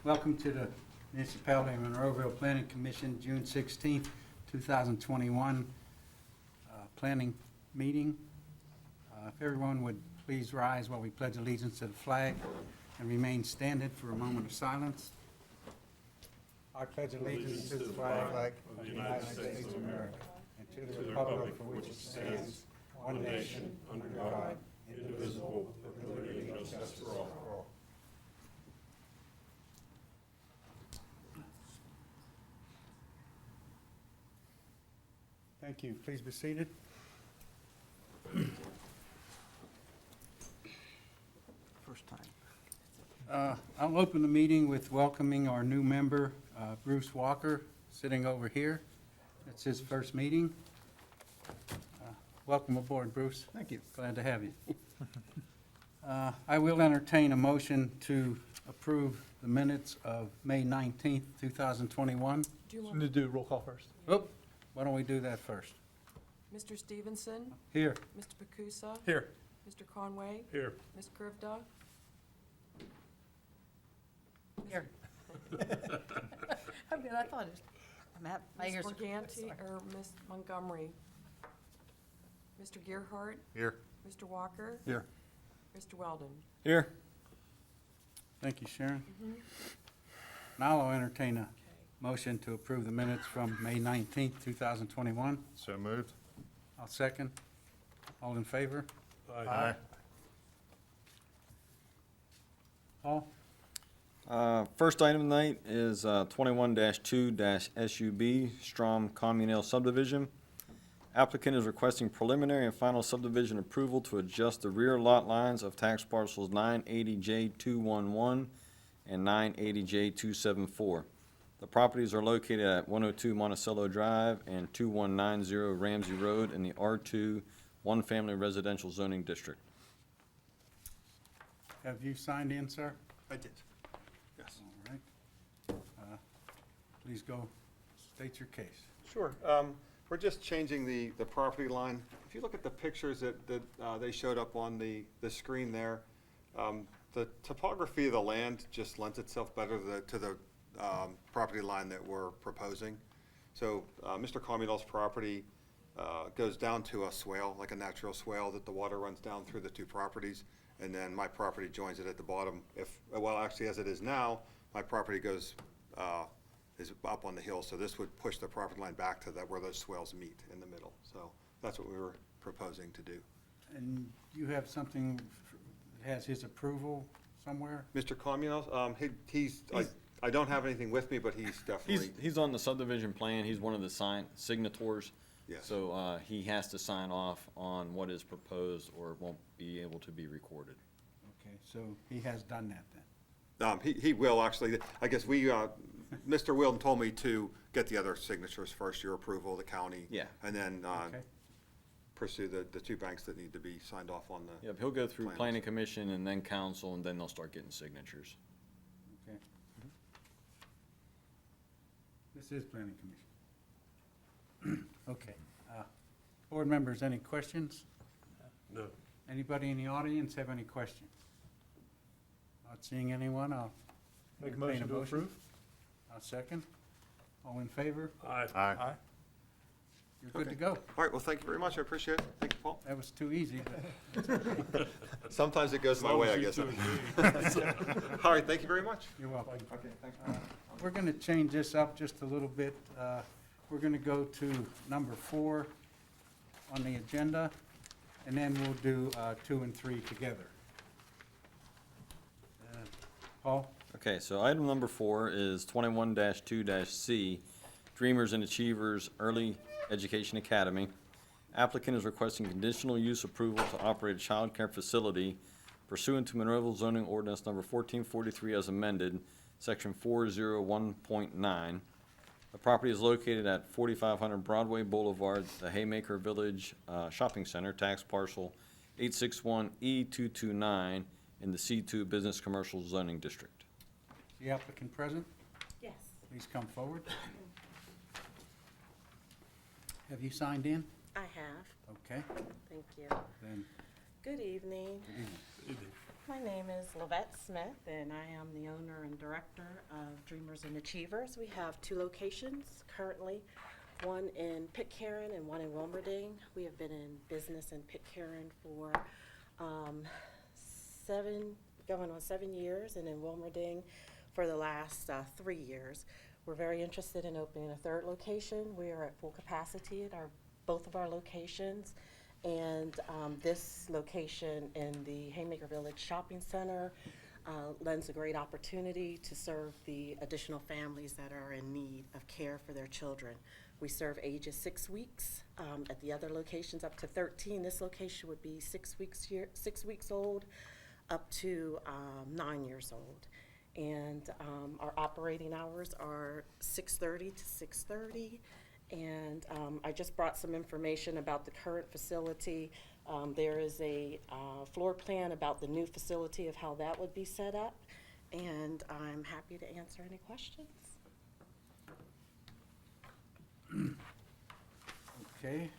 Welcome to the Municipality of Monroeville Planning Commission, June 16th, 2021 planning meeting. If everyone would please rise while we pledge allegiance to the flag and remain standing for a moment of silence. I pledge allegiance to the flag of the United States of America and to the republic for which it stands, one nation, under God, indivisible, with liberty and justice for all. Thank you. Please be seated. First time. I'll open the meeting with welcoming our new member, Bruce Walker, sitting over here. It's his first meeting. Welcome aboard, Bruce. Thank you. Glad to have you. I will entertain a motion to approve the minutes of May 19th, 2021. Do you We want need to do roll call first. Oh, why don't we do that first? Mr. Stevenson, Here. Mr. Pacusa, Here. Mr. Conway, Here. Ms. Krivda? Here. I'm good, I thought it, my Ms. ears are. Morganti, sorry. or Ms. Montgomery? Mr. Gearhart, Here. Mr. Walker, Here. Mr. Weldon? Here. Thank you, Sharon. Now I'll entertain a motion to approve the minutes from May 19th, 2021. So moved. I'll second. All in favor? Aye. Paul? First item tonight is 21-2-SUB, Strom Communale Subdivision. Applicant is requesting preliminary and final subdivision approval to adjust the rear lot lines of tax parcels 980J211 and 980J274. The properties are located at 102 Monticello Drive and 2190 Ramsey Road in the R2 one-family residential zoning district. Have you signed in, sir? I did. Yes. All right. Please go state your case. Sure. We're just changing the property line. If you look at the pictures that they showed up on the screen there, the topography of the land just lends itself better to the property line that we're proposing. So Mr. Communale's property goes down to a swale, like a natural swale, that the water runs down through the two properties, and then my property joins it at the bottom. Actually, as it is now, my property goes is up on the hill, so this would push the property line back to where those swales meet in the middle. So that's what we were proposing to do. And you have something that has his approval somewhere? Mr. Communale, I don't have anything with me, but he's definitely. He's on the subdivision plan. He's one of the signatories. Yes. So he has to sign off on what is proposed or it won't be able to be recorded. Okay, so he has done that then? He will actually. I guess Mr. Wilden told me to get the other signatures first, your approval, the county. Yeah. And then Okay. pursue the two banks that need to be signed off on the. Yep, he'll go through plans. planning commission and then council, and then they'll start getting signatures. Okay. This is planning commission. Okay. Board members, any questions? No. Anybody in the audience have any questions? Not seeing anyone, I'll Make a entertain motion to approve? I'll second. All in favor? Aye. Aye. You're good to Okay. go. All right, well, thank you very much. I appreciate it. Thank you, Paul. That was too easy, but Sometimes it goes my way, I guess. All right, thank you very much. you're welcome. Okay, thanks. We're going to change this up just a little bit. We're going to go to number 4 on the agenda, and then we'll do 2 and 3 together. Paul? Okay, so item number 4 is 21-2-C, Dreamers and Achievers Early Education Academy. Applicant is requesting conditional use approval to operate a child care facility pursuant to Monroeville zoning ordinance number 1443 as amended, section 401.9. The property is located at 4500 Broadway Boulevard, the Haymaker Village Shopping Center, tax parcel 861E229 in the C2 Business Commercial Zoning District. The applicant present? Yes. Please come forward. Have you signed in? I have, Okay, thank you. then, Good evening. good evening. My name is Lavette Smith, and I am the owner and director of Dreamers and Achievers. We have 2 locations currently, one in Pitcairn and one in Wilmerding. We have been in business in Pitcairn for going on 7 years, and in Wilmerding for the last 3 years. We're very interested in opening a 3rd location. We are at full capacity at both of our locations. And this location in the Haymaker Village Shopping Center lends a great opportunity to serve the additional families that are in need of care for their children. We serve ages 6 weeks. At the other locations up to 13. This location would be 6 weeks old up to 9 years old. And our operating hours are 6:30 to 6:30. And I just brought some information about the current facility. There is a floor plan about the new facility of how that would be set up. And I'm happy to answer any questions. Okay,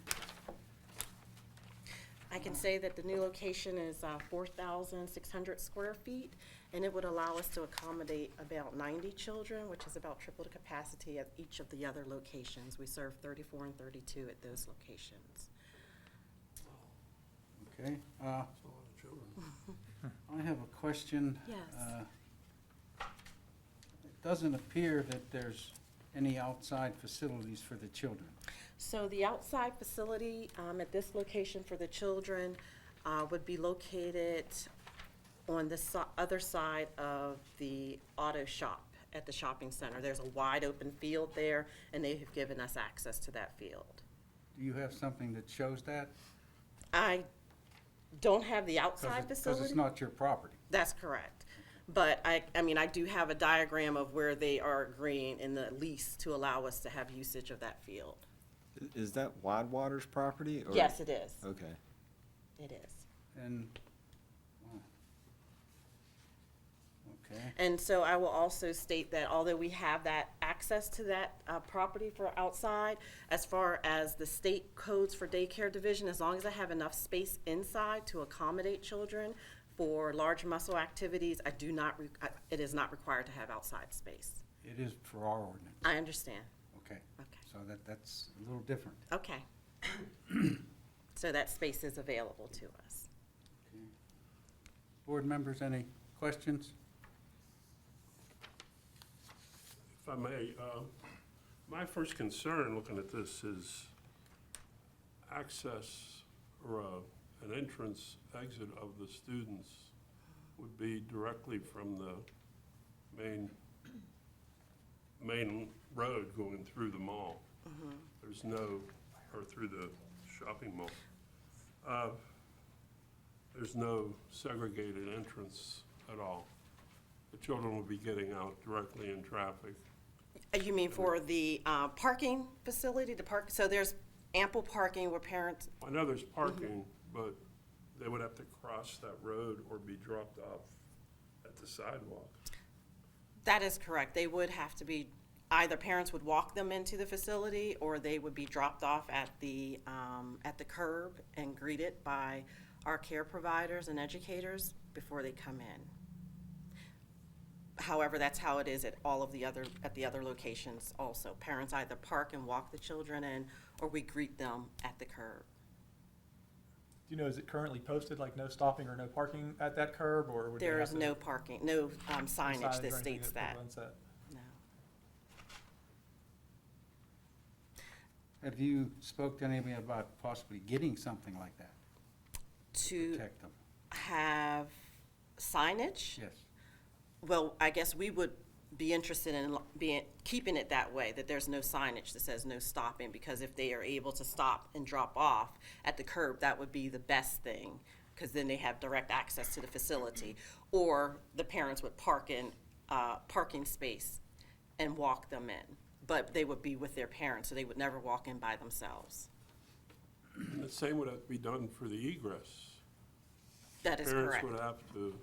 I can say that the new location is 4,600 square feet, and it would allow us to accommodate about 90 children, which is about triple the capacity of each of the other locations. We serve 34 and 32 at those locations. okay. That's a lot of children. I have a question. Yes. It doesn't appear that there's any outside facilities for the children. So the outside facility at this location for the children would be located on the other side of the auto shop at the shopping center. There's a wide open field there, and they have given us access to that field. Do you have something that shows that? I don't have the outside Because facility. it's not your property. That's correct. But I mean, I do have a diagram of where they are agreeing in the lease to allow us to have usage of that field. Is that Water's property? Or? Yes, it is. Okay. It is. And, oh. Okay, And so I will also state that although we have that access to that property for outside, as far as the state codes for daycare division, as long as I have enough space inside to accommodate children for large muscle activities, I do not, it is not required to have outside space. it is for our ordinance. I understand. Okay, Okay. so that's a little different. Okay. So that space is available to us. Okay. Board members, any questions? If I may, my first concern looking at this is access or an entrance exit of the students would be directly from the main road going through the mall. There's no, or through the shopping mall. There's no segregated entrance at all. The children will be getting out directly in traffic. You mean for the parking facility, so there's ample parking where parents, I know there's parking, but they would have to cross that road or be dropped off at the sidewalk. that is correct. They would have to be, either parents would walk them into the facility or they would be dropped off at the curb and greeted by our care providers and educators before they come in. However, that's how it is at all of the other locations also. Parents either park and walk the children in, or we greet them at the curb. Do you know, is it currently posted, like no stopping or no parking at that curb, or would they There have is to- no parking, no signage or that anything states that, prevents that? no. Have you spoke to anybody about possibly getting something like that to To protect them? have signage? Yes. Well, I guess we would be interested in keeping it that way, that there's no signage that says no stopping, because if they are able to stop and drop off at the curb, that would be the best thing, because then they have direct access to the facility. Or the parents would park in parking space and walk them in, but they would be with their parents, so they would never walk in by themselves. And the same would have to be done for the egress. That is correct. Parents would have to,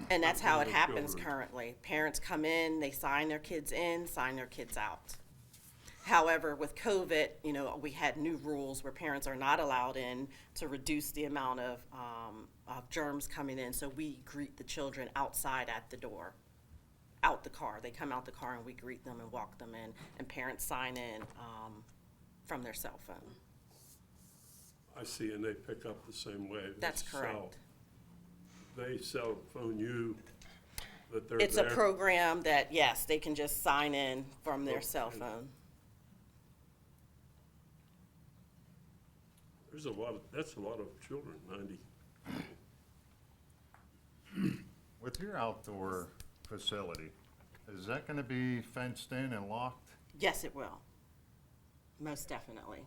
And that's how it With happens children. currently. Parents come in, they sign their kids in, sign their kids out. However, with COVID, we had new rules where parents are not allowed in to reduce the amount of germs coming in. So we greet the children outside at the door, out the car. They come out the car and we greet them and walk them in, and parents sign in from their cell phone. I see, and they pick up the same way. That's correct. They cell phone you that they're It's there. a program that, yes, they can just sign in from their cell Okay. phone. There's that's a lot of children, 90. With your outdoor facility, is that gonna be fenced in and locked? Yes, it will. Most definitely.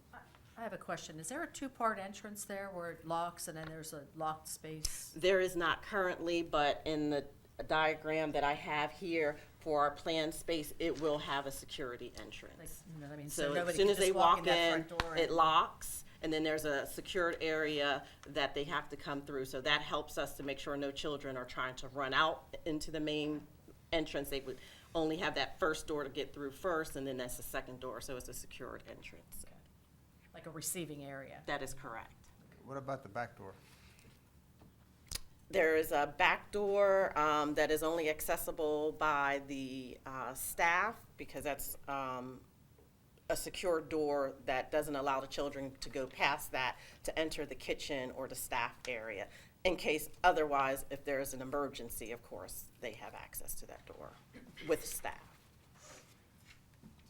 I have a question. Is there a two-part entrance there where it locks and then there's a locked space? There is not currently, but in the diagram that I have here for our planned space, it will have a security Like, entrance. you know what I mean? So as nobody soon can as they just walk walk that in, front door it and- locks, and then there's a secured area that they have to come through. So that helps us to make sure no children are trying to run out into the main entrance. They would only have that first door to get through first, and then that's the second door, so it's a secured entrance. Like a receiving area? That is correct. What about the back door? There is a back door that is only accessible by the staff, because that's a secure door that doesn't allow the children to go past that to enter the kitchen or the staff area. In case otherwise, if there is an emergency, of course, they have access to that door with staff.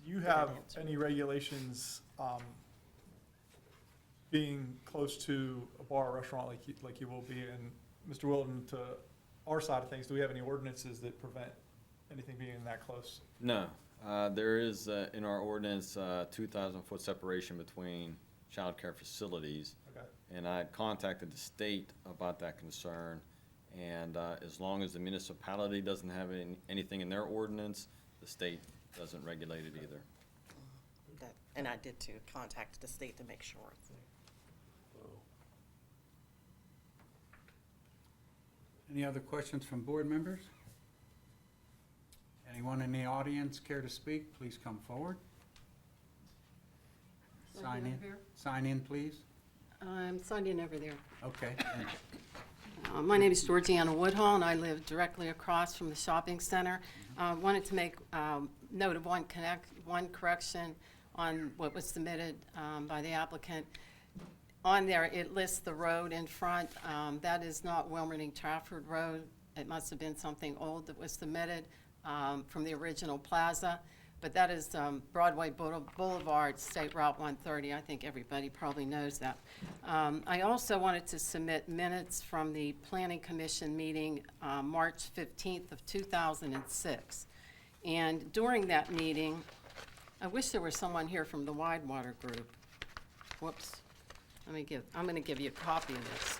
Do you have any regulations, being close to a bar or restaurant like you will be? And Mr. Wilden, to our side of things, do we have any ordinances that prevent anything being that close? No, there is, in our ordinance, 2,000-foot separation between childcare facilities. Okay. And I had contacted the state about that concern, and as long as the municipality doesn't have anything in their ordinance, the state doesn't regulate it either. And I did too, contact the state to make sure. Any other questions from board members? Anyone in the audience care to speak, please come forward. Sign in. Sign in, please. I'm signed in over there. Okay. My name is Georgiana Woodhull, and I live directly across from the shopping center. Wanted to make note of one correction on what was submitted by the applicant. On there, it lists the road in front. That is not Wilmerding Trafford Road. It must have been something old that was submitted from the original plaza. But that is Broadway Boulevard, State Route 130. I think everybody probably knows that. I also wanted to submit minutes from the Planning Commission meeting March 15th of 2006. And during that meeting, I wish there was someone here from the Widewater Group. Whoops. I'm going to give you a copy of this.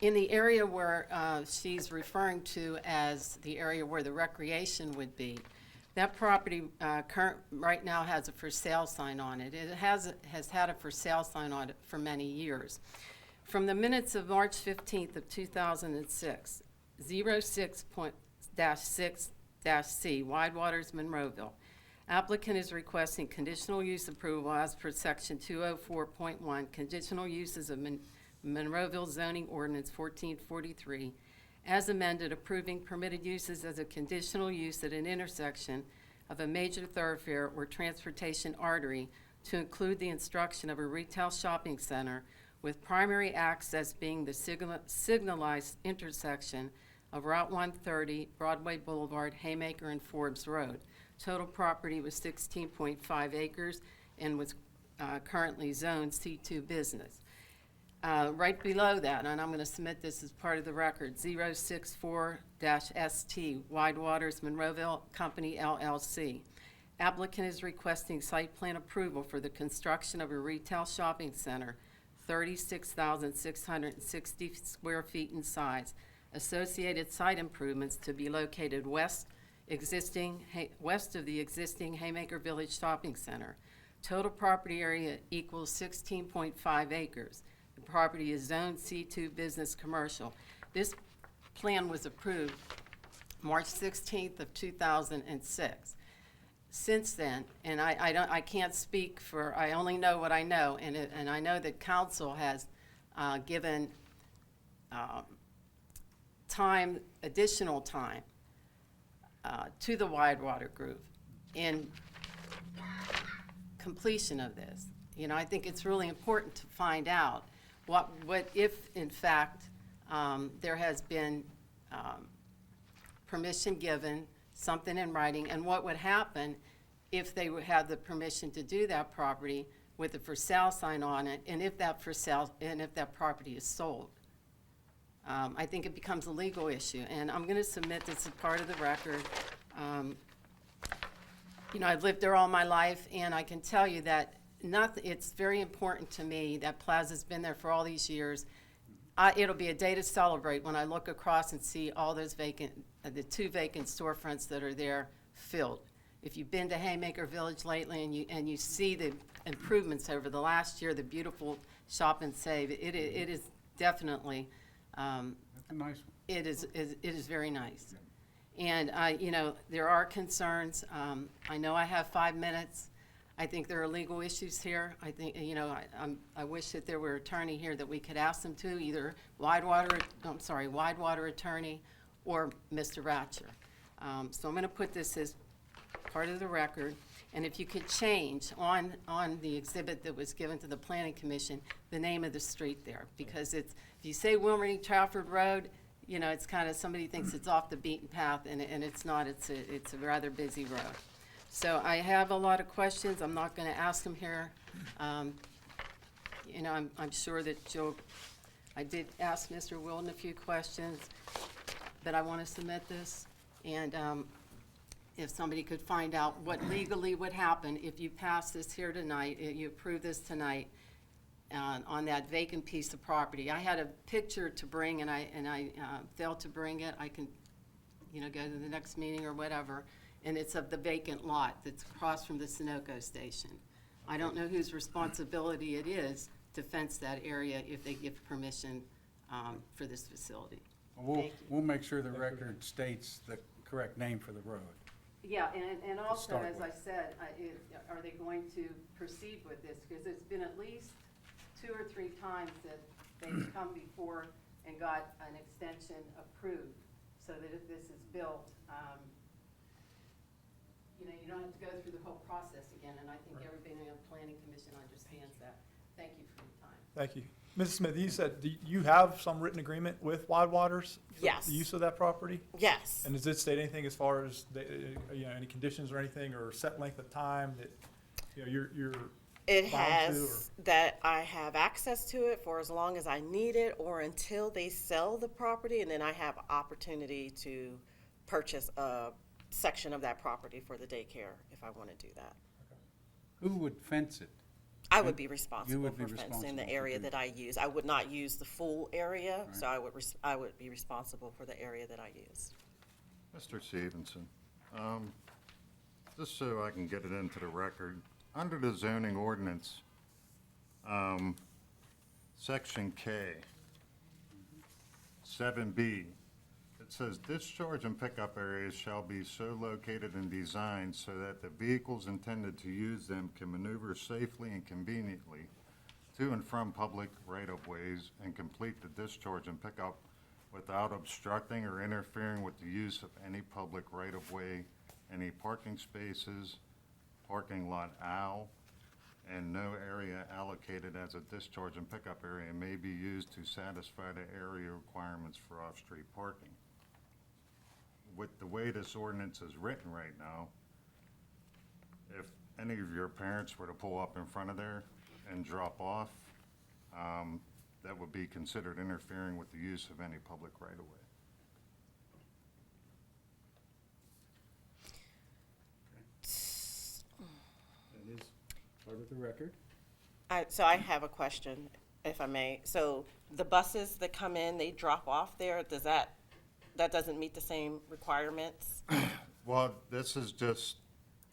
In the area where she's referring to as the area where the recreation would be, that property right now has a for sale sign on it. It has had a for sale sign on it for many years. From the minutes of March 15th of 2006, 06.6-C, Widewaters, Monroeville. Applicant is requesting conditional use approval as per section 204.1, conditional uses of Monroeville zoning ordinance 1443, as amended, approving permitted uses as a conditional use at an intersection of a major thoroughfare or transportation artery to include the instruction of a retail shopping center with primary access being the signalized intersection of Route 130, Broadway Boulevard, Haymaker, and Forbes Road. Total property was 16.5 acres and was currently zoned C2 business. Right below that, and I'm going to submit this as part of the record, 064-ST, Widewaters Monroeville Company LLC. Applicant is requesting site plan approval for the construction of a retail shopping center, 36,660 square feet in size. Associated site improvements to be located west of the existing Haymaker Village Shopping Center. Total property area equals 16.5 acres. The property is zoned C2 business commercial. This plan was approved March 16th of 2006. since then, and I can't speak for, I only know what I know, and I know that council has given time, additional time to the Widewater Group in completion of this. You know, I think it's really important to find out what if, in fact, there has been permission given, something in writing, and what would happen if they would have the permission to do that property with a for sale sign on it, and if that property is sold. I think it becomes a legal issue, and I'm going to submit this as part of the record. You know, I've lived there all my life, and I can tell you that it's very important to me that Plaza's been there for all these years. It'll be a day to celebrate when I look across and see all those vacant, the 2 vacant storefronts that are there filled. If you've been to Haymaker Village lately and you see the improvements over the last year, the beautiful shop and save, it is definitely, That's a nice one. it is very nice. And you know, there are concerns. I know I have 5 minutes. I think there are legal issues here. I think, you know, I wish that there were an attorney here that we could ask them to, either Widewater attorney or Mr. Ratcher. So I'm going to put this as part of the record. And if you could change on the exhibit that was given to the Planning Commission, the name of the street there, because if you say Wilmerding Trafford Road, you know, it's kind of, somebody thinks it's off the beaten path, and it's not. It's a rather busy road. So I have a lot of questions. I'm not going to ask them here. You know, I'm sure that I did ask Mr. Wilden a few questions, but I want to submit this. And if somebody could find out what legally would happen if you pass this here tonight, you approve this tonight on that vacant piece of property. I had a picture to bring, and I failed to bring it. I can, you know, go to the next meeting or whatever. And it's of the vacant lot that's across from the Sunoco station. I don't know whose responsibility it is to fence that area if they give permission for this facility. Well, we'll make sure the record states the correct name for the road. Yeah, and also, start as with. I said, are they going to proceed with this? Because it's been at least 2 or 3 times that they've come before and got an extension approved, so that if this is built, you know, you don't have to go through the whole process again, and I think everybody on the Planning Commission understands that. Thank you for your time. Thank you. Mrs. Smith, you said, do you have some written agreement with Widewaters? Yes. For the use of that property? Yes. And does it state anything as far as, you know, any conditions or anything, or set length of time that, you know, you're It bound has that I have access to it for as long as I need it or until they sell the property, and then I have opportunity to purchase a section of that property for the daycare if I want to do that. Who would fence it? I would be responsible would be for fencing responsible the for area doing that I use. I would not use the full area, Right. so I would be responsible for the area that I use. Mr. Stevenson, just so I can get it into the record, under the zoning ordinance, section K, 7B, it says discharge and pickup areas shall be so located and designed so that the vehicles intended to use them can maneuver safely and conveniently to and from public right-of-ways and complete the discharge and pickup without obstructing or interfering with the use of any public right-of-way, any parking spaces, parking lot aisle, and no area allocated as a discharge and pickup area may be used to satisfy the area requirements for off-street parking. With the way this ordinance is written right now, if any of your parents were to pull up in front of there and drop off, that would be considered interfering with the use of any public right-of-way. That is part of the record. So I have a question, if I may. So the buses that come in, they drop off there, that doesn't meet the same requirements? Well, this is just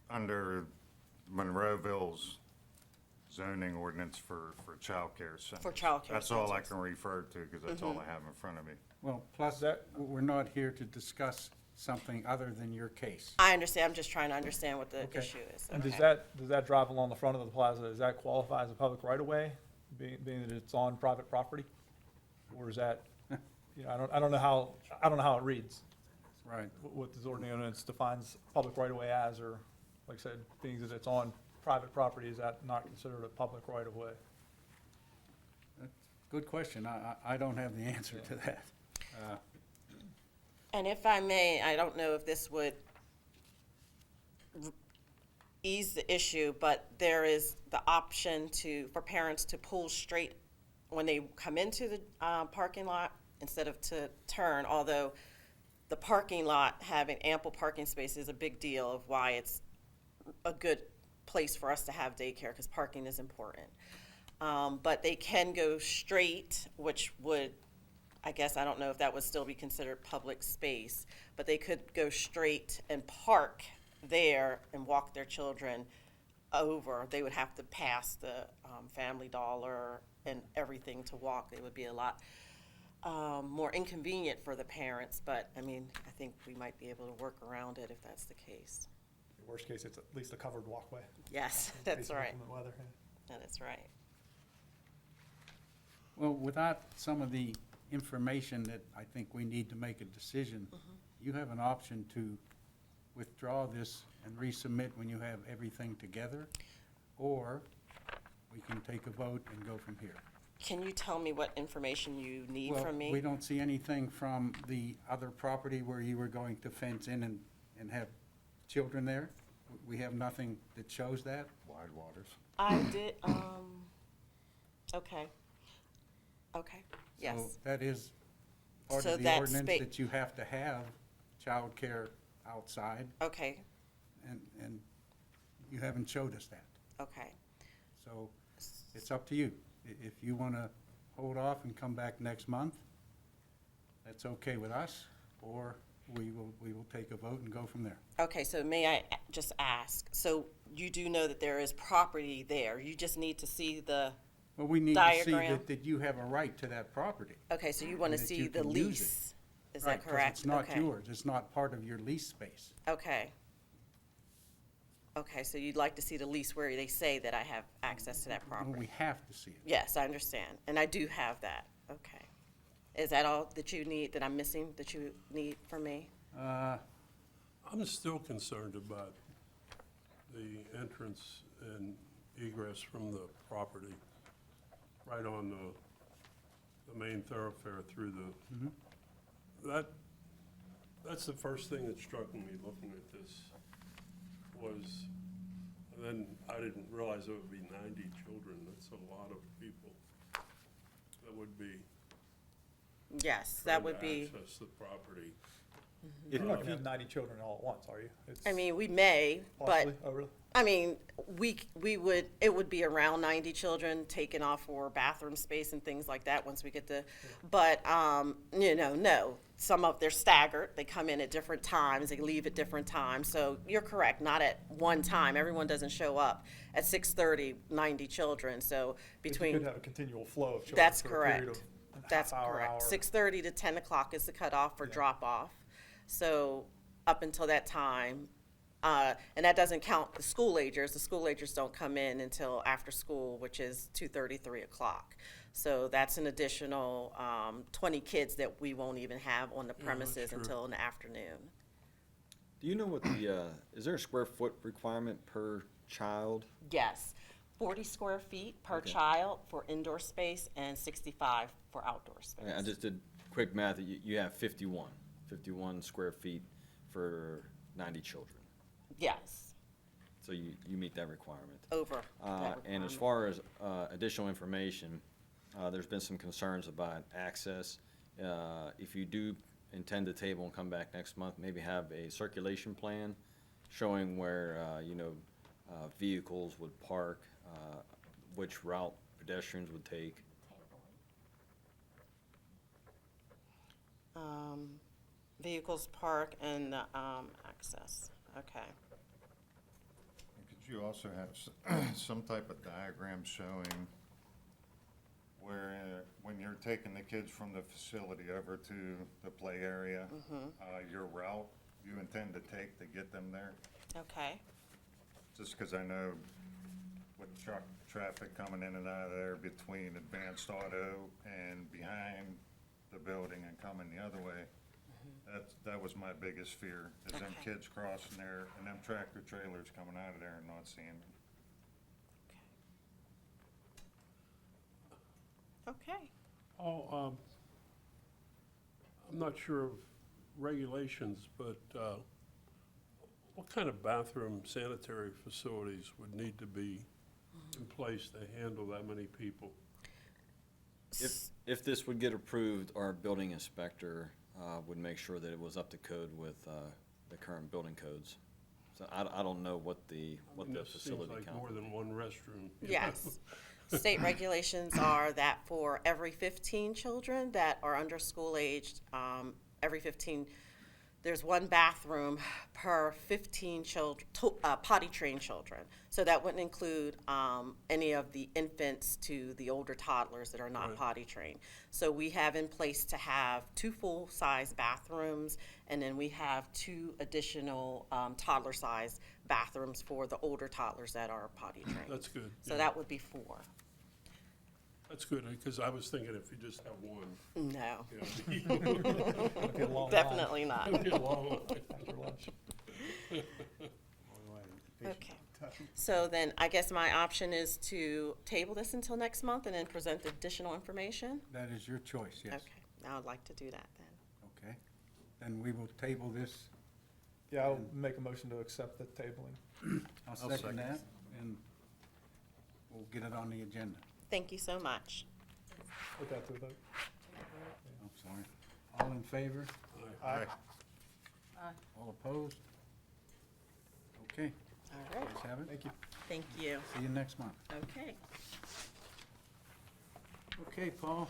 under Monroeville's zoning ordinance for childcare centers. For childcare That's all I centers. can refer to, because that's all I have in front of me. Well, plus, we're not here to discuss something other than your case. I understand, I'm just trying to understand what the Okay. issue is. And Okay. does that drive along the front of the plaza, does that qualify as a public right-of-way, being that it's on private property? Or is that, you know, I don't know how it reads, Right. what this ordinance defines public right-of-way as, or, like I said, being that it's on private property, is that not considered a public right-of-way? Good question. I don't have the answer to that. And if I may, I don't know if this would ease the issue, but there is the option for parents to pull straight when they come into the parking lot instead of to turn, although the parking lot having ample parking space is a big deal of why it's a good place for us to have daycare, because parking is important. But they can go straight, which would, I guess, I don't know if that would still be considered public space, but they could go straight and park there and walk their children over. They would have to pass the Family Dollar and everything to walk. It would be a lot more inconvenient for the parents, but I mean, I think we might be able to work around it if that's the case. Worst case, it's at least a covered walkway. Yes, in that's case of right. inclement weather, yeah. That is right. Well, without some of the information that I think we need to make a decision, you have an option to withdraw this and resubmit when you have everything together, or we can take a vote and go from here. Can you tell me what information you need Well, from me? we don't see anything from the other property where you were going to fence in and have children there. We have nothing that shows that. Wide waters. I did, okay. Okay, yes. So that is part So of the that ordinance spa- that you have to have childcare outside, Okay, and you haven't showed us that. okay. So it's up to you. If you want to hold off and come back next month, that's okay with us, or we will take a vote and go from there. Okay, so may I just ask, so you do know that there is property there, you just need to see the, Well, we need to see Diagram. that you have a right to that property. okay, so you want to And that see you the can use it. lease? Is Right, that 'cause correct? it's not Okay. yours. It's not part of your lease space. Okay. Okay, so you'd like to see the lease where they say that I have access to that Well, we property? have to see it. Yes, I understand, and I do have that, okay. Is that all that you need, that I'm missing, that you need from me? I'm still concerned about the entrance and egress from the property, right on the main thoroughfare through the, that's the first thing that struck me looking at this was, and then I didn't realize it would be 90 children. That's a lot of people that would be Yes, that trying would to be, access the property. You're not gonna have 90 children all at once, are you? It's I mean, we may, but possibly, oh, really? I mean, it would be around 90 children taken off for bathroom space and things like that once we get to, but, no. They're staggered, they come in at different times, they leave at different times, so you're correct, not at one time, everyone doesn't show up at 6:30, 90 children, so But you between. could have a continual flow of children That's for a period correct. of a That's half hour, correct. hour. 6:30 to 10 o'clock is the cutoff for Yeah. drop-off. So up until that time, and that doesn't count the school agers. The school agers don't come in until after school, which is 2:30, 3 o'clock. So that's an additional 20 kids that we won't even have on the that's premises true. until in the afternoon. Do you know what is there a square foot requirement per child? Yes, 40 square feet per Okay. child for indoor space and 65 for outdoor space. I just did quick math, you have 51 square feet for 90 children. Yes, So you meet that requirement. over that And as requirement. far as additional information, there's been some concerns about access. If you do intend to table and come back next month, maybe have a circulation plan showing where, vehicles would park, which route pedestrians would take. Vehicles park and access, okay. And could you also have some type of diagram showing where, when you're taking the kids from the facility over to the play area, your route you intend to take to get them there? Okay. Just because I know with truck traffic coming in and out of there between Advanced Auto and behind the building and coming the other way, that was my biggest fear, is them Okay. kids crossing there and them tractor trailers coming out of there and not seeing them. Okay. Oh, I'm not sure of regulations, but what kind of bathroom sanitary facilities would need to be in place to handle that many people? If this would get approved, our building inspector would make sure that it was up to code with the current building codes. So I don't know what the facility Seems like count. more than one restroom. you know? Yes. State regulations are that for every 15 children that are under school aged, every 15, there's one bathroom per 15 children, potty-trained children. So that wouldn't include any of the infants to the older toddlers that are not Right. potty-trained. So we have in place to have 2 full-size bathrooms, and then we have 2 additional toddler-sized bathrooms for the older toddlers that are potty-trained. That's good. So yeah. that would be 4. That's good, because I was thinking if you just have one, No, you know, It'd be a long line definitely not. it'd be a long line. after lunch. Okay. So then I guess my option is to table this until next month and then present additional information? That is your choice, yes. Okay, I would like to do that then. Okay. Then we will table this. Yeah, I'll make a motion to accept the tabling. I'll second. second that, and we'll get it on the agenda. Thank you so much. Put that to a vote. I'm sorry. All in favor? Aye. All opposed? Okay, All right, let's have it. Thank you. thank you. See you next month. Okay. Okay, Paul?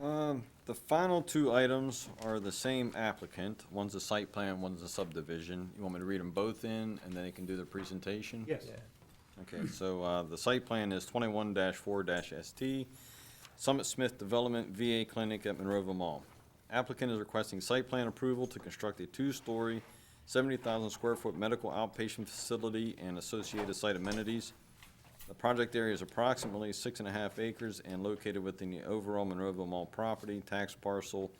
The final 2 items are the same applicant. One's a site plan, one's a subdivision. You want me to read them both in, and then they can do the presentation? Yes. Okay, so the site plan is 21-4-ST, Summit Smith Development VA Clinic at Monroeville Mall. Applicant is requesting site plan approval to construct a 2-story, 70,000 square foot medical outpatient facility and associated site amenities. The project area is approximately 6.5 acres and located within the overall Monroeville Mall property, tax parcel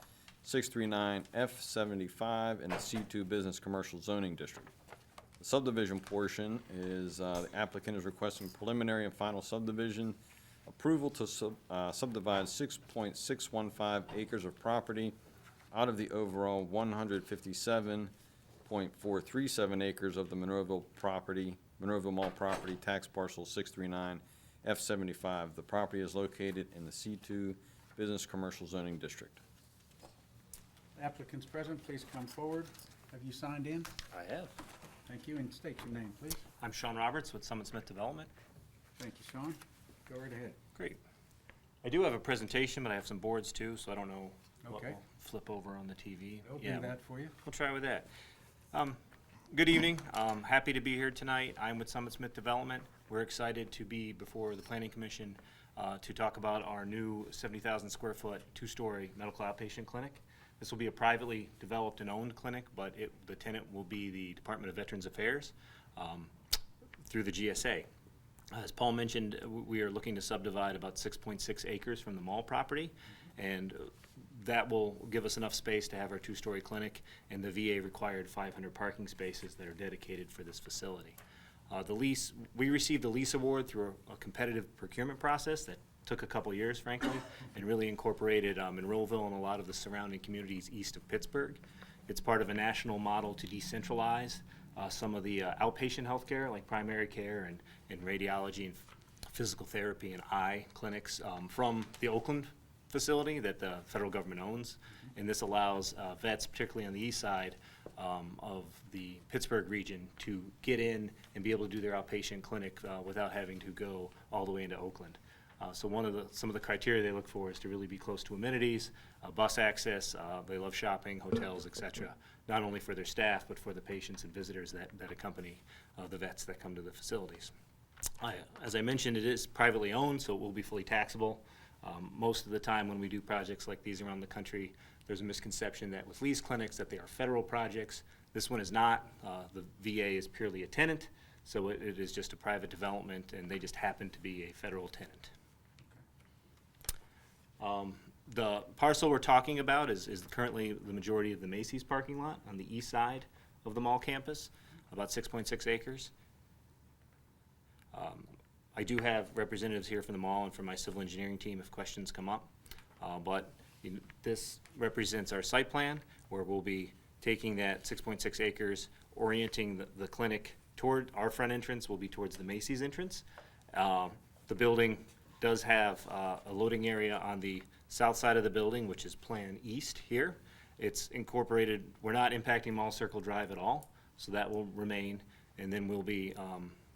639F75 in the C2 Business Commercial Zoning District. The subdivision portion is, the applicant is requesting preliminary and final subdivision approval to subdivide 6.615 acres of property out of the overall 157.437 acres of the Monroeville Mall property, tax parcel 639F75. The property is located in the C2 Business Commercial Zoning District. Applicants present, please come forward. Have you signed in? I have. Thank you, and state your name, please. I'm Sean Roberts with Summit Smith Development. Thank you, Sean. Go right ahead. Great. I do have a presentation, but I have some boards too, so I don't know what Okay. will flip over on the TV. They'll Yeah, do that for you. We'll try with that. Good evening. Happy to be here tonight. I'm with Summit Smith Development. We're excited to be before the Planning Commission to talk about our new 70,000 square foot, 2-story medical outpatient clinic. This will be a privately developed and owned clinic, but the tenant will be the Department of Veterans Affairs through the GSA. As Paul mentioned, we are looking to subdivide about 6.6 acres from the mall property, and that will give us enough space to have our 2-story clinic, and the VA required 500 parking spaces that are dedicated for this facility. We received the lease award through a competitive procurement process that took a couple years, frankly, and really incorporated Monroeville and a lot of the surrounding communities east of Pittsburgh. It's part of a national model to decentralize some of the outpatient healthcare, like primary care and radiology and physical therapy and eye clinics from the Oakland facility that the federal government owns. And this allows vets, particularly on the east side of the Pittsburgh region, to get in and be able to do their outpatient clinic without having to go all the way into Oakland. So some of the criteria they look for is to really be close to amenities, bus access, they love shopping, hotels, et cetera, not only for their staff, but for the patients and visitors that accompany the vets that come to the facilities. As I mentioned, it is privately owned, so it will be fully taxable. Most of the time when we do projects like these around the country, there's a misconception that with lease clinics that they are federal projects. This one is not. The VA is purely a tenant, so it is just a private development, and they just happen to be a federal tenant. The parcel we're talking about is currently the majority of the Macy's parking lot on the east side of the mall campus, about 6.6 acres. I do have representatives here from the mall and from my civil engineering team if questions come up. This represents our site plan, where we'll be taking that 6.6 acres, orienting the clinic toward our front entrance, will be towards the Macy's entrance. The building does have a loading area on the south side of the building, which is Plan East here. It's incorporated, we're not impacting Mall Circle Drive at all, so that will remain. And then we'll be,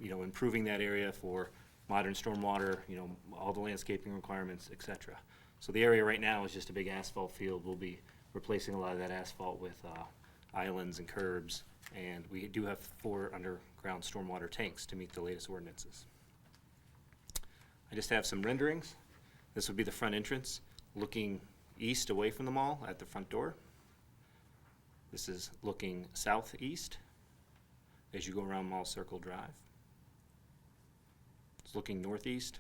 improving that area for modern stormwater, all the landscaping requirements, et cetera. So the area right now is just a big asphalt field. We'll be replacing a lot of that asphalt with islands and curbs, and we do have 4 underground stormwater tanks to meet the latest ordinances. I just have some renderings. This would be the front entrance, looking east away from the mall at the front door. This is looking southeast as you go around Mall Circle Drive. It's looking northeast.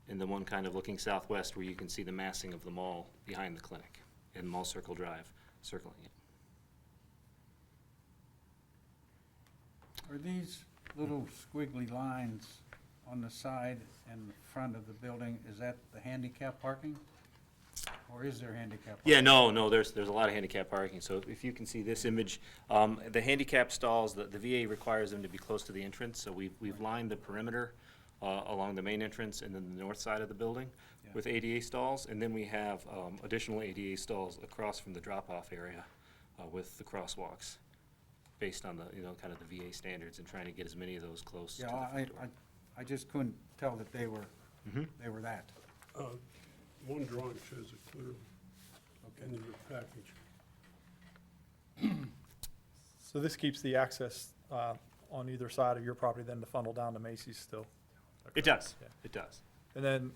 And the one kind of looking southwest where you can see the massing of the mall behind the clinic and Mall Circle Drive circling it. Are these little squiggly lines on the side and the front of the building, is that the handicap parking? Or is there handicap parking? Yeah, no, there's a lot of handicap parking. So if you can see this image, the handicap stalls, the VA requires them to be close to the entrance. So we've lined the perimeter along the main entrance and then the north side of the building with ADA stalls. And then we have additional ADA stalls across from the drop-off area with the crosswalks based on the, kind of the VA standards and trying to get as many of those close to the front door. I just couldn't tell that they were that. One drawing shows it clearly in your package. So this keeps the access on either side of your property then to funnel down to Macy's still? It does, Yeah. it does. And then,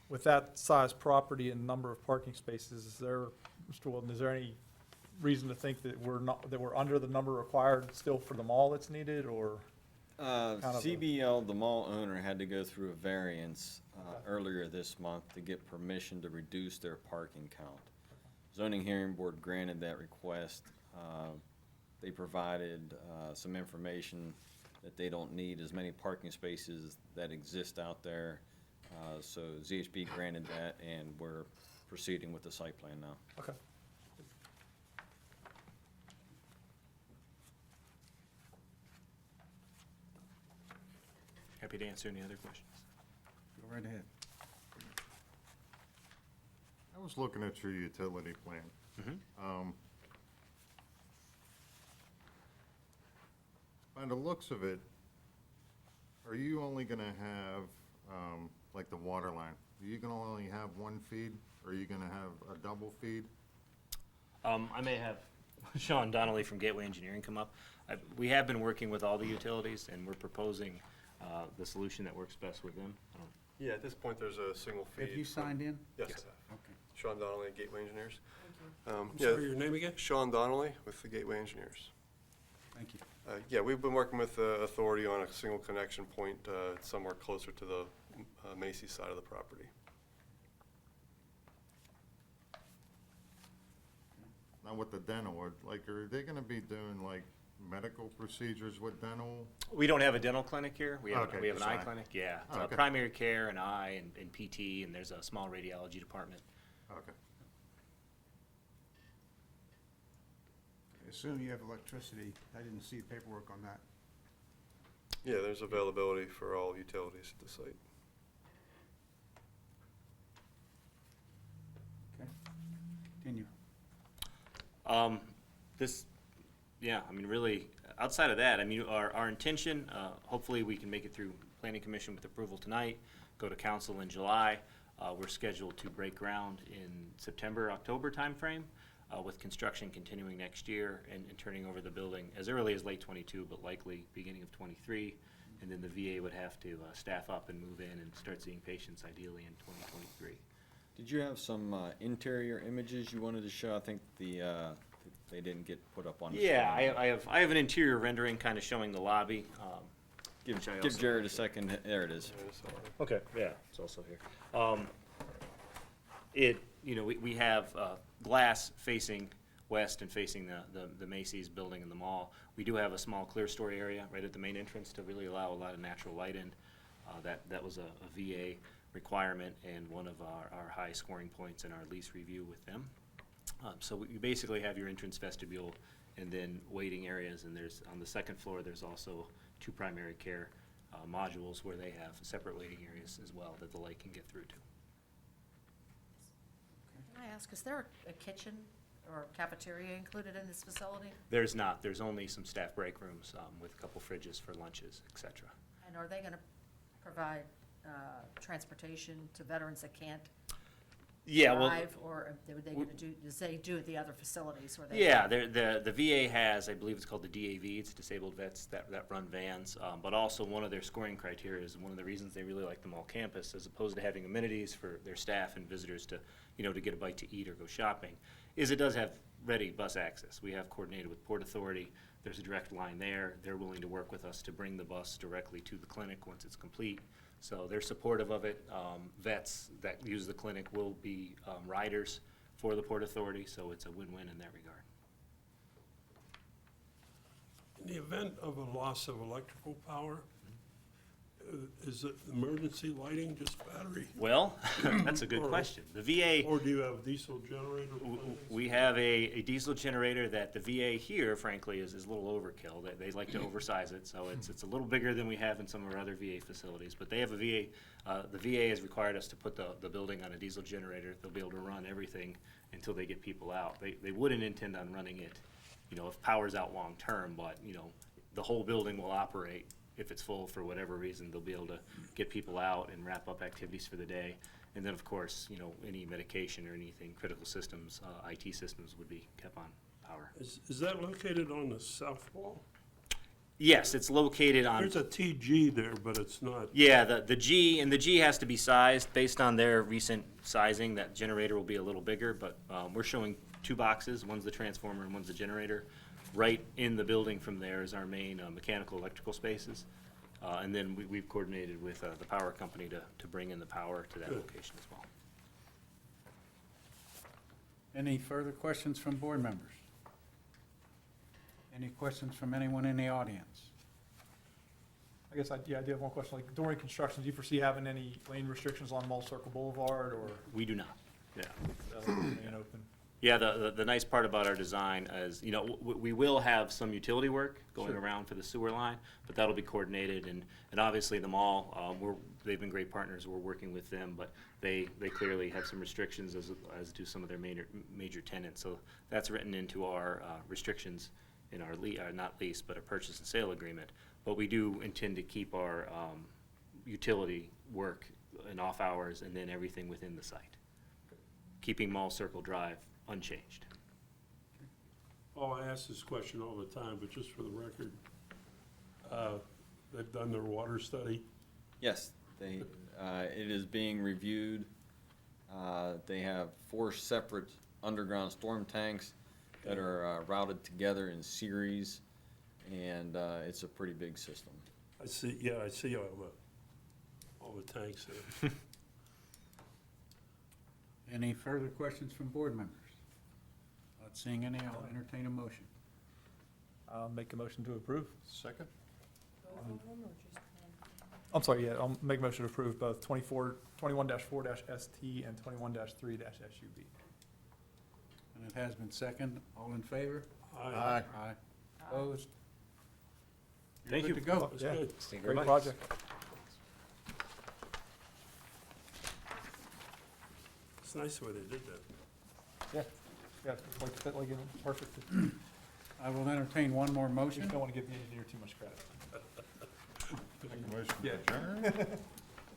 with that size property and number of parking spaces, is there, Mr. Wilden, is there any reason to think that we're under the number required still for the mall that's needed, or? Kind of a- CBL, the mall owner, had to go through a variance earlier this month to get permission to reduce their parking count. Zoning Hearing Board granted that request. They provided some information that they don't need as many parking spaces that exist out there. So ZHB granted that, and we're proceeding with the site plan now. Okay. Happy to answer any other questions. Go right ahead. I was looking at your utility plan. By the looks of it, are you only gonna have, like the water line? Are you gonna only have 1 feed, or are you gonna have a double feed? I may have Sean Donnelly from Gateway Engineering come up. We have been working with all the utilities, and we're proposing the solution that works best with them. Yeah, at this point, there's a single feed. Have you signed in? Yes, Yes. I have. Okay. Sean Donnelly, Gateway Engineers. Sorry, your name again? Sean Donnelly with the Gateway Engineers. Thank you. Yeah, we've been working with the authority on a single connection point somewhere closer to the Macy's side of the property. Now with the dental, are they gonna be doing like medical procedures with dental? We don't have a dental clinic here. We have, Okay, we have an just eye eye. clinic, yeah. Oh, okay. Primary care and eye and PT, and there's a small radiology department. Okay. Assume you have electricity. I didn't see paperwork on that. Yeah, there's availability for all utilities at the site. Okay. Continue. Really, outside of that, our intention, hopefully we can make it through Planning Commission with approval tonight, go to council in July. We're scheduled to break ground in September, October timeframe, with construction continuing next year and turning over the building as early as late '22, but likely beginning of '23. and then the VA would have to staff up and move in and start seeing patients ideally in 2023. Did you have some interior images you wanted to show? I think they didn't get put up on the screen. Yeah, I have an interior rendering kind of showing the lobby. Which I Give also- Jared a second. There it is. Okay, yeah, it's also here. We have glass facing west and facing the Macy's building and the mall. We do have a small clear story area right at the main entrance to really allow a lot of natural light in. That was a VA requirement and one of our high scoring points in our lease review with them. So you basically have your entrance vestibule and then waiting areas, and there's, on the second floor, there's also 2 primary care modules where they have separate waiting areas as well that the light can get through to. Can I ask, is there a kitchen or cafeteria included in this facility? There's not. There's only some staff break rooms with a couple fridges for lunches, et cetera. And are they going to provide transportation to veterans that can't Yeah, well, drive? Or are they going to do, as they do at the other facilities where they? yeah, the VA has, I believe it's called the DAV, it's Disabled Vets that run vans, but also one of their scoring criteria is one of the reasons they really like the mall campus, as opposed to having amenities for their staff and visitors to get a bite to eat or go shopping, is it does have ready bus access. We have coordinated with Port Authority. There's a direct line there. They're willing to work with us to bring the bus directly to the clinic once it's complete. So they're supportive of it. Vets that use the clinic will be riders for the Port Authority, so it's a win-win in that regard. In the event of a loss of electrical power, is it emergency lighting, just battery? Well, that's a good question. The VA, Or do you have diesel generator? we have a diesel generator that the VA here, frankly, is a little overkill. They like to oversize it, so it's a little bigger than we have in some of our other VA facilities. But they have a VA, the VA has required us to put the building on a diesel generator. They'll be able to run everything until they get people out. They wouldn't intend on running it, if power's out long-term, but, the whole building will operate. If it's full for whatever reason, they'll be able to get people out and wrap up activities for the day. And then, of course, any medication or anything, critical systems, IT systems would be kept on power. Is that located on the south wall? Yes, it's located on. There's a TG there, but it's not. Yeah, the G, and the G has to be sized based on their recent sizing. That generator will be a little bigger, but we're showing 2 boxes. One's the transformer and one's the generator. Right in the building from there is our main mechanical electrical spaces. And then we've coordinated with the power company to bring in the power to that Good. location as well. Any further questions from board members? Any questions from anyone in the audience? I guess I do have one question. Like during construction, do you foresee having any lane restrictions on Mall Circle Boulevard or We do not, yeah. remain open? Yeah, the nice part about our design is, we will have some utility work going Sure. around for the sewer line, but that'll be coordinated, and obviously the mall, they've been great partners, we're working with them, but they clearly have some restrictions as do some of their major tenants, so that's written into our restrictions in our not lease, but a purchase and sale agreement, but we do intend to keep our utility work in off hours and then everything within the site, keeping Mall Circle Drive unchanged. Oh, I ask this question all the time, but just for the record, they've done their water study. Yes, it is being reviewed. They have 4 separate underground storm tanks that are routed together in series, and it's a pretty big system. I see all the tanks there. Any further questions from board members? Not seeing any, I'll entertain a motion. I'll make a motion to approve. Second? I'm sorry, yeah, I'll make a motion to approve both 21-4-ST and 21-3-SUB. And it has been seconded. All in favor? Aye. Aye. Opposed? Thank You're you. good to go. That's Yeah. good. Thank you very Great much. project. It's nice the way they did that. Yeah, yeah, like perfect. I will entertain one more You motion. don't want to give the engineer too much credit. Make a motion to Yeah. adjourn?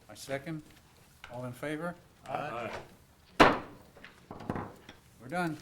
I second. All in favor? Aye. We're done.